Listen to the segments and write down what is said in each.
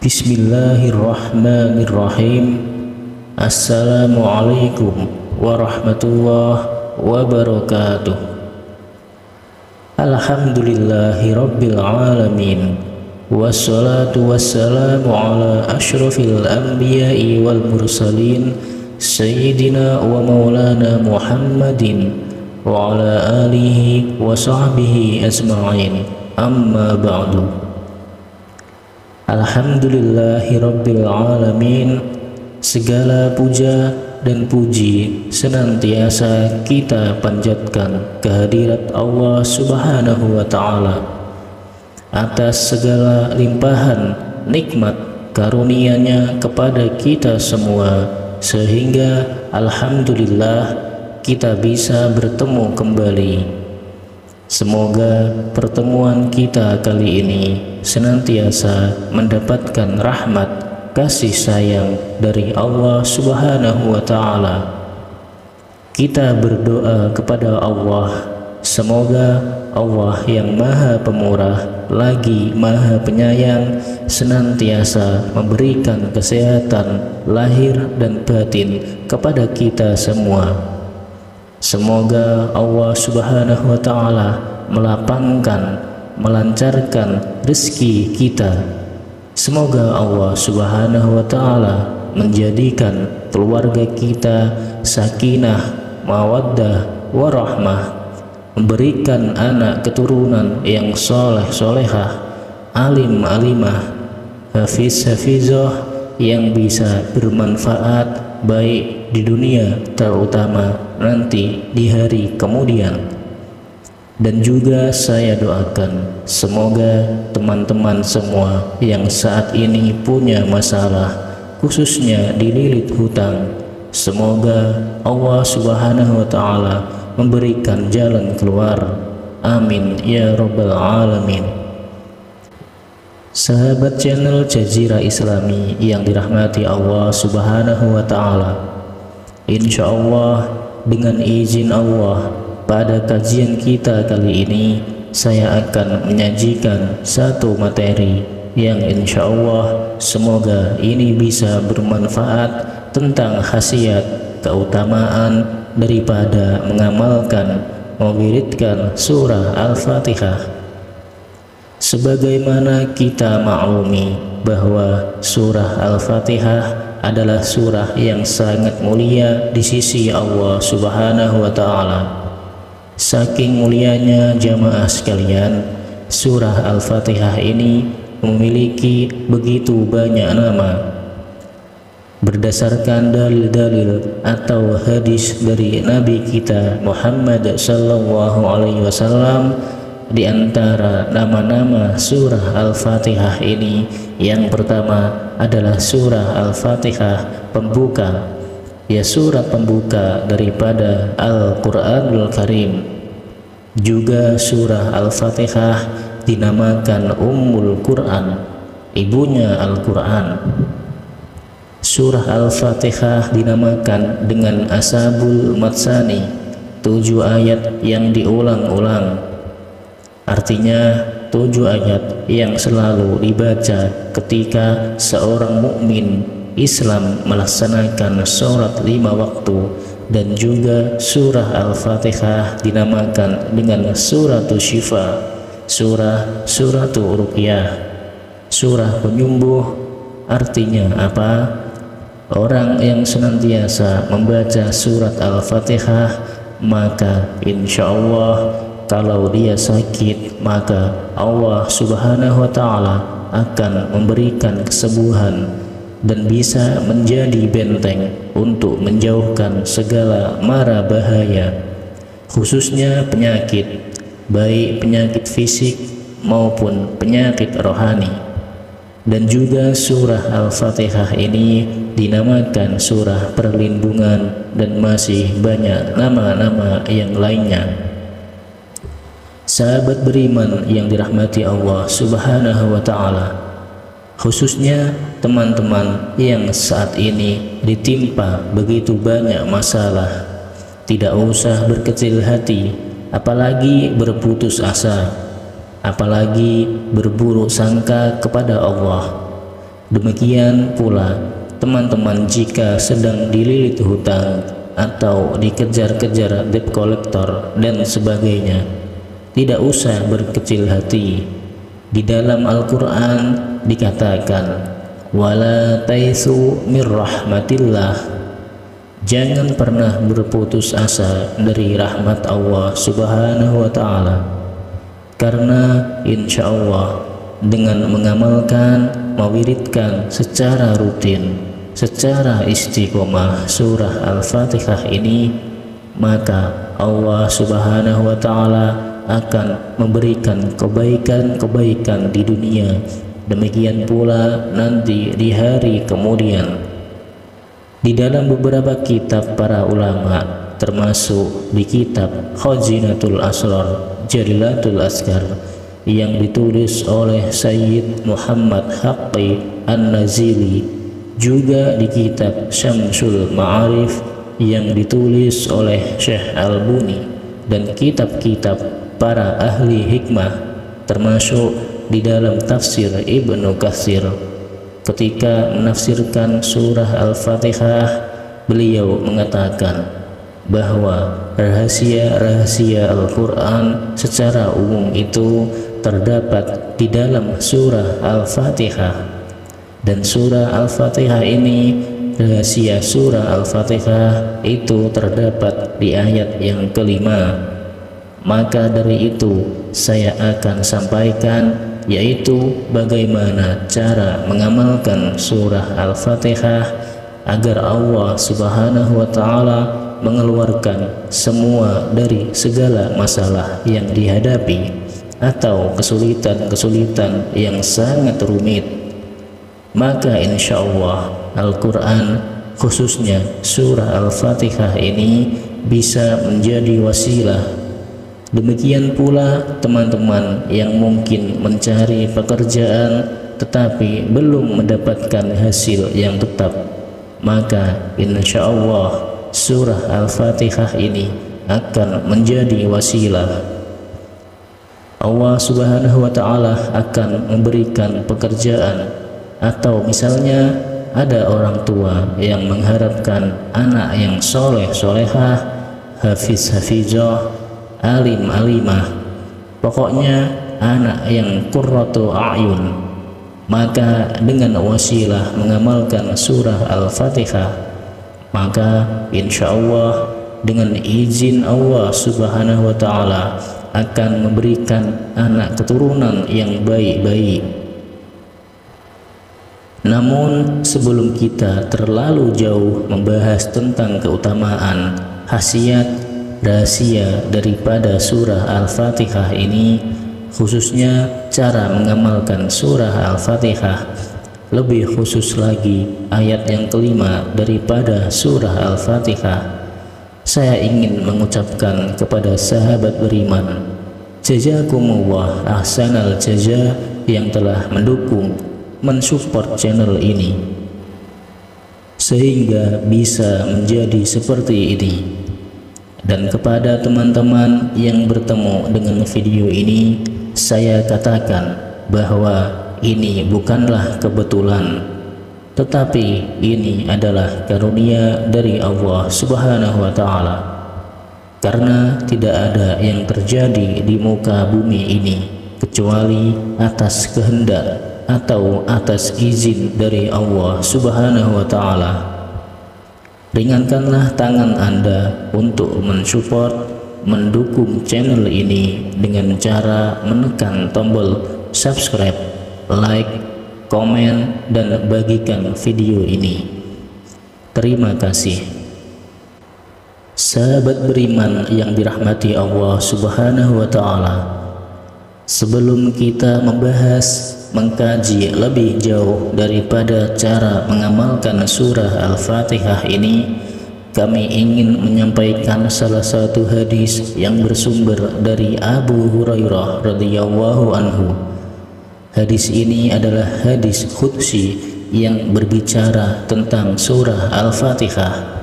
Bismillahirrahmanirrahim. Assalamualaikum warahmatullahi wabarakatuh. Alhamdulillahi rabbil alamin. Wassalatu wassalamu ala ashrafil anbiya'i wal mursalin Sayyidina wa maulana Muhammadin wa ala alihi wa sahbihi ajma'in. Amma ba'du. Alhamdulillahi rabbil alamin. Segala puja dan puji senantiasa kita panjatkan kehadirat Allah subhanahu wa ta'ala atas segala limpahan nikmat karunia-Nya kepada kita semua, sehingga alhamdulillah kita bisa bertemu kembali. Semoga pertemuan kita kali ini senantiasa mendapatkan rahmat kasih sayang dari Allah subhanahu wa ta'ala. Kita berdoa kepada Allah, semoga Allah yang maha pemurah lagi maha penyayang senantiasa memberikan kesehatan lahir dan batin kepada kita semua. Semoga Allah subhanahu wa ta'ala melapangkan, melancarkan rezeki kita. Semoga Allah subhanahu wa ta'ala menjadikan keluarga kita sakinah, mawaddah, warahmah, memberikan anak keturunan yang soleh solehah, alim alimah, hafiz hafizah, yang bisa bermanfaat baik di dunia terutama nanti di hari kemudian. Dan juga saya doakan semoga teman-teman semua yang saat ini punya masalah, khususnya dililit hutang, semoga Allah subhanahu wa ta'ala memberikan jalan keluar. Amin ya rabbal alamin. Sahabat channel Jazirah Islami yang dirahmati Allah subhanahu wa ta'ala, insya Allah dengan izin Allah, pada kajian kita kali ini saya akan menyajikan satu materi yang insya Allah semoga ini bisa bermanfaat tentang khasiat keutamaan daripada mengamalkan, mewiridkan surah Al-Fatihah. Sebagaimana kita maklumi bahwa surah Al-Fatihah adalah surah yang sangat mulia di sisi Allah subhanahu wa ta'ala. Saking mulianya jamaah sekalian, surah Al-Fatihah ini memiliki begitu banyak nama. Berdasarkan dalil-dalil atau hadis dari Nabi kita Muhammad sallallahu alaihi wasallam, di antara nama-nama surah Al-Fatihah ini, yang pertama adalah surah Al-Fatihah pembuka, ya surat pembuka daripada Al-Quranul Karim. Juga surah Al-Fatihah dinamakan Ummul Quran, ibunya Al-Quran. Surah Al-Fatihah dinamakan dengan Ashabul Matsani, 7 ayat yang diulang-ulang. Artinya 7 ayat yang selalu dibaca ketika seorang mukmin Islam melaksanakan sholat 5 waktu. Dan juga surah Al-Fatihah dinamakan dengan suratul syifa, suratul ruqyah, surah penyembuh. Artinya apa? Orang yang senantiasa membaca surat Al-Fatihah, maka insya Allah kalau dia sakit, maka Allah subhanahu wa ta'ala akan memberikan kesembuhan dan bisa menjadi benteng untuk menjauhkan segala mara bahaya, khususnya penyakit, baik penyakit fisik maupun penyakit rohani. Dan juga surah Al-Fatihah ini dinamakan surah perlindungan, dan masih banyak nama-nama yang lainnya. Sahabat beriman yang dirahmati Allah subhanahu wa ta'ala, khususnya teman-teman yang saat ini ditimpa begitu banyak masalah, tidak usah berkecil hati, apalagi berputus asa, apalagi berburuk sangka kepada Allah. Demikian pula teman-teman jika sedang dililit hutang atau dikejar-kejar debt collector dan sebagainya, tidak usah berkecil hati. Di dalam Al-Quran dikatakan, wala taisu mir rahmatillah, jangan pernah berputus asa dari rahmat Allah Subhanahu wa ta'ala, karena insya Allah dengan mengamalkan, mewiridkan secara rutin, secara istiqomah surah Al-Fatihah ini, maka Allah Subhanahu wa ta'ala akan memberikan kebaikan-kebaikan di dunia, demikian pula nanti di hari kemudian. Di dalam beberapa kitab para ulama, termasuk di kitab Khazinatul Asrar Jalilatul Asgar yang ditulis oleh Sayyid Muhammad Haqqi An-Nazili, juga di kitab Syamsul Ma'arif yang ditulis oleh Syekh Al-Buni, dan kitab-kitab para ahli hikmah, termasuk di dalam tafsir Ibnu Katsir. Ketika menafsirkan surah Al-Fatihah, beliau mengatakan bahwa rahasia-rahasia Al-Quran secara umum itu terdapat di dalam surah Al-Fatihah, dan surah Al-Fatihah ini, rahasia surah Al-Fatihah itu terdapat di ayat yang kelima. Maka dari itu saya akan sampaikan, yaitu bagaimana cara mengamalkan surah Al-Fatihah agar Allah Subhanahu wa ta'ala mengeluarkan semua dari segala masalah yang dihadapi atau kesulitan-kesulitan yang sangat rumit. Maka insya Allah Al-Quran, khususnya surah Al-Fatihah ini, bisa menjadi wasilah. Demikian pula teman-teman yang mungkin mencari pekerjaan tetapi belum mendapatkan hasil yang tetap, maka insya Allah surah Al-Fatihah ini akan menjadi wasilah. Allah Subhanahu wa ta'ala akan memberikan pekerjaan, atau misalnya ada orang tua yang mengharapkan anak yang soleh solehah, hafiz hafizah, alim alimah, pokoknya anak yang qurratu a'yun, maka dengan wasilah mengamalkan surah Al-Fatihah, maka insya Allah dengan izin Allah Subhanahu wa ta'ala akan memberikan anak keturunan yang baik-baik. Namun sebelum kita terlalu jauh membahas tentang keutamaan, khasiat, rahasia daripada surah Al-Fatihah ini, khususnya cara mengamalkan surah Al-Fatihah, lebih khusus lagi ayat yang kelima daripada surah Al-Fatihah, saya ingin mengucapkan kepada sahabat beriman, jazakumullah ahsanal jaza yang telah mendukung, mensupport channel ini sehingga bisa menjadi seperti ini. Dan kepada teman-teman yang bertemu dengan video ini, saya katakan bahwa ini bukanlah kebetulan, tetapi ini adalah karunia dari Allah Subhanahu wa ta'ala. Karena tidak ada yang terjadi di muka bumi ini kecuali atas kehendak atau atas izin dari Allah Subhanahu wa ta'ala. Ringankanlah tangan Anda untuk mensupport, mendukung channel ini dengan cara menekan tombol subscribe, like, komen, dan bagikan video ini. Terima kasih. Sahabat beriman yang dirahmati Allah Subhanahu wa ta'ala, sebelum kita membahas, mengkaji lebih jauh daripada cara mengamalkan surah Al-Fatihah ini, kami ingin menyampaikan salah satu hadis yang bersumber dari Abu Hurairah radhiyallahu anhu. Hadis ini adalah hadis qudsi yang berbicara tentang surah Al-Fatihah.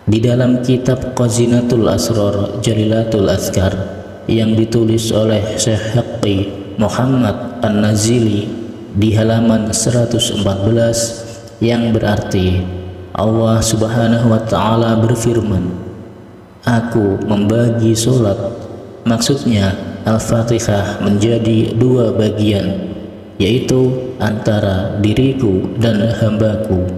Di dalam kitab Khazinatul Asrar Jalilatul Asgar yang ditulis oleh Syekh Haqqi Muhammad An-Nazili, di halaman 114 yang berarti Allah Subhanahu wa Ta'ala berfirman, "Aku membagi solat." Maksudnya Al-Fatihah menjadi dua bagian, yaitu antara diriku dan hambaku.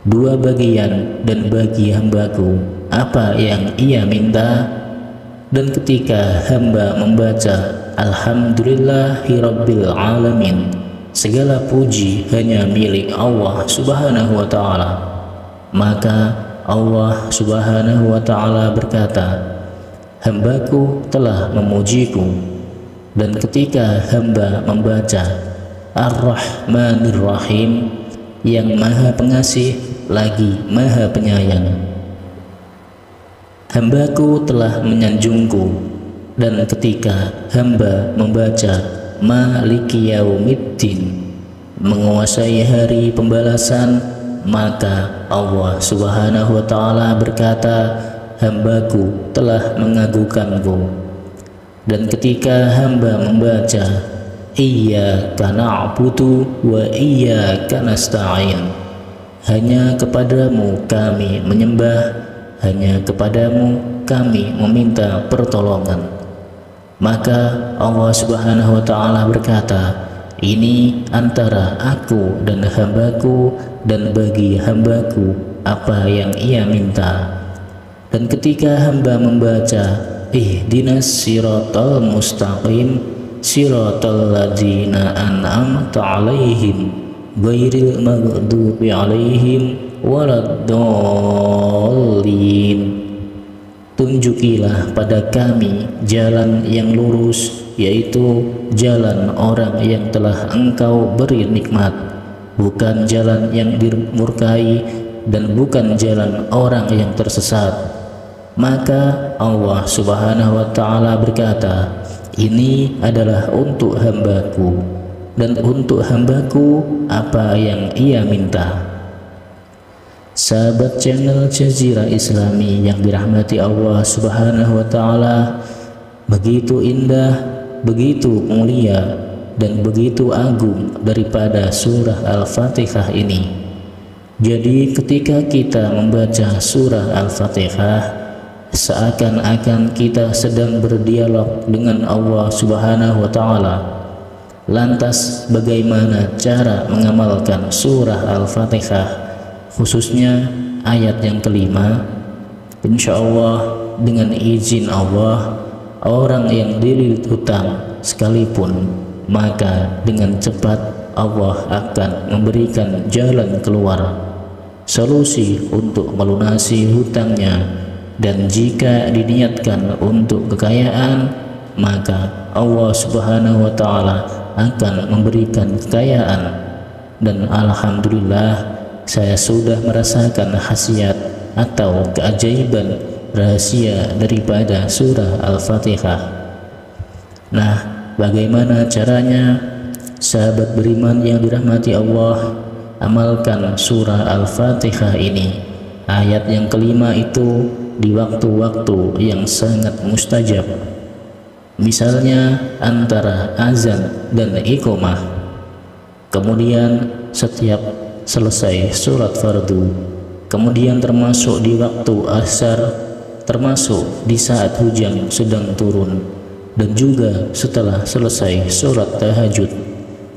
Dua bagian, dan bagi hambaku apa yang ia minta. Dan ketika hamba membaca Alhamdulillahirabbil alamin, segala puji hanya milik Allah Subhanahu wa Ta'ala, maka Allah Subhanahu wa Ta'ala berkata, "Hambaku telah memujiku." Dan ketika hamba membaca Ar-Rahmanir Rahim, yang maha pengasih lagi maha penyayang, hambaku telah menyanjungku. Dan ketika hamba membaca Maliki Yaumiddin, menguasai hari pembalasan, maka Allah Subhanahu wa Ta'ala berkata, "Hambaku telah mengagukanku." Dan ketika hamba membaca Iyyaka na'budu wa iyyaka nasta'in, hanya kepadamu kami menyembah, hanya kepadamu kami meminta pertolongan, maka Allah Subhanahu wa Ta'ala berkata, "Ini antara aku dan hambaku, dan bagi hambaku apa yang ia minta." Dan ketika hamba membaca Ihdinas siratal mustaqim, siratal ladzina an'amta 'alaihim ghairil maghdubi 'alaihim waladdallin, tunjukilah pada kami jalan yang lurus, yaitu jalan orang yang telah Engkau beri nikmat, bukan jalan yang dimurkai, dan bukan jalan orang yang tersesat. Maka Allah Subhanahu wa Ta'ala berkata, "Ini adalah untuk hambaku, dan untuk hambaku apa yang ia minta." Sahabat channel Jazirah Islami yang dirahmati Allah Subhanahu wa Ta'ala, begitu indah, begitu mulia, dan begitu agung daripada surah Al-Fatihah ini. Jadi ketika kita membaca surah Al-Fatihah, seakan-akan kita sedang berdialog dengan Allah Subhanahu wa Ta'ala. Lantas bagaimana cara mengamalkan surah Al-Fatihah, khususnya ayat yang kelima? Insya Allah dengan izin Allah, orang yang dililit hutang sekalipun, maka dengan cepat Allah akan memberikan jalan keluar, solusi untuk melunasi hutangnya. Dan jika diniatkan untuk kekayaan, maka Allah Subhanahu wa Ta'ala akan memberikan kekayaan. Dan alhamdulillah, saya sudah merasakan khasiat atau keajaiban rahasia daripada surah Al-Fatihah. Nah, bagaimana caranya? Sahabat beriman yang dirahmati Allah, amalkan surah Al-Fatihah ini, ayat yang kelima itu, di waktu-waktu yang sangat mustajab. Misalnya antara azan dan iqamah, kemudian setiap selesai sholat fardu, kemudian termasuk di waktu asar, termasuk di saat hujan sedang turun, dan juga setelah selesai sholat tahajud.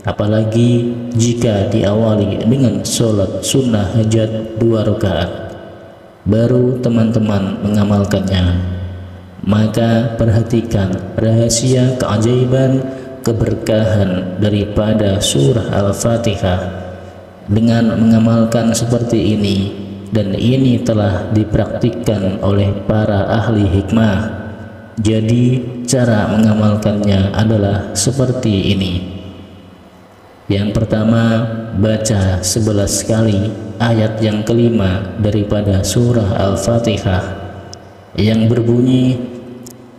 Apalagi jika diawali dengan sholat sunnah hajat 2 rakaat, baru teman-teman mengamalkannya. Maka perhatikan rahasia keajaiban keberkahan daripada surah Al-Fatihah dengan mengamalkan seperti ini, dan ini telah dipraktikkan oleh para ahli hikmah. Jadi cara mengamalkannya adalah seperti ini. Yang pertama, baca 11 kali ayat yang kelima daripada surah Al-Fatihah yang berbunyi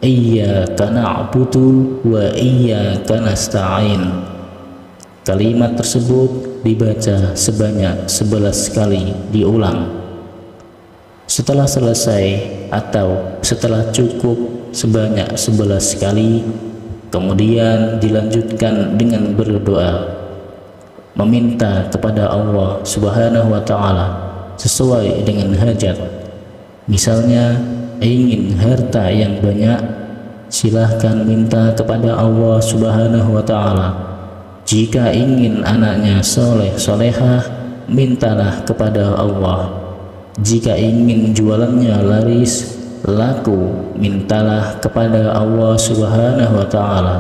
Iyyaka na'budu wa iyyaka nasta'in. Kalimat tersebut dibaca sebanyak 11 kali diulang. Setelah selesai atau setelah cukup sebanyak 11 kali, kemudian dilanjutkan dengan berdoa, meminta kepada Allah Subhanahu wa Ta'ala sesuai dengan hajat. Misalnya ingin harta yang banyak, silahkan minta kepada Allah Subhanahu wa Ta'ala. Jika ingin anaknya soleh solehah, mintalah kepada Allah. Jika ingin jualannya laris laku, mintalah kepada Allah Subhanahu wa Ta'ala.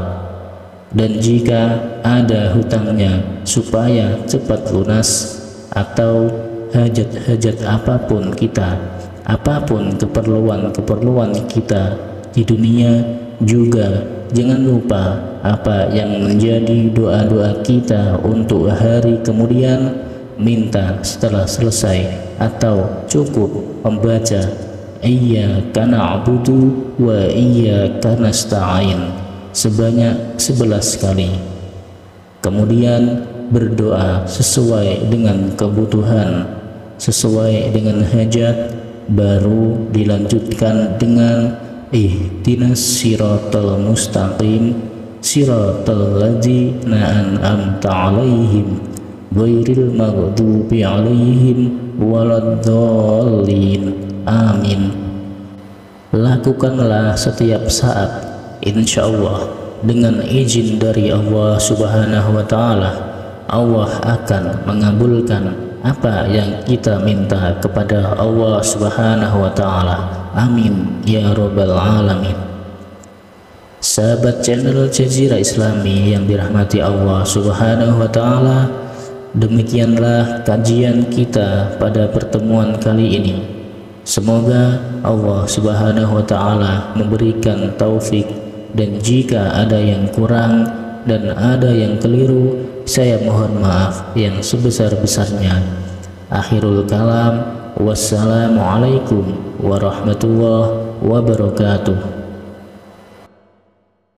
Dan jika ada hutangnya supaya cepat lunas, atau hajat-hajat apapun keperluan kita di dunia, juga jangan lupa apa yang menjadi doa-doa kita untuk hari kemudian. Minta setelah selesai atau cukup membaca Iyyaka na'budu wa iyyaka nasta'in sebanyak 11 kali. Kemudian berdoa sesuai dengan kebutuhan, sesuai dengan hajat, baru dilanjutkan dengan ihdinas siratal mustaqim siratal ladzina an'amta 'alaihim ghairil maghdubi 'alaihim waladdallin. Amin. Lakukanlah setiap saat, insya Allah dengan izin dari Allah Subhanahu wa Ta'ala. Allah akan mengabulkan apa yang kita minta kepada Allah Subhanahu wa Ta'ala. Amin ya Rabbal Alamin. Sahabat channel Jazirah Islami yang dirahmati Allah Subhanahu wa Ta'ala, demikianlah kajian kita pada pertemuan kali ini. Semoga Allah Subhanahu wa Ta'ala memberikan taufik, dan jika ada yang kurang dan ada yang keliru, saya mohon maaf yang sebesar-besarnya. Akhirul kalam, wassalamualaikum warahmatullahi wabarakatuh.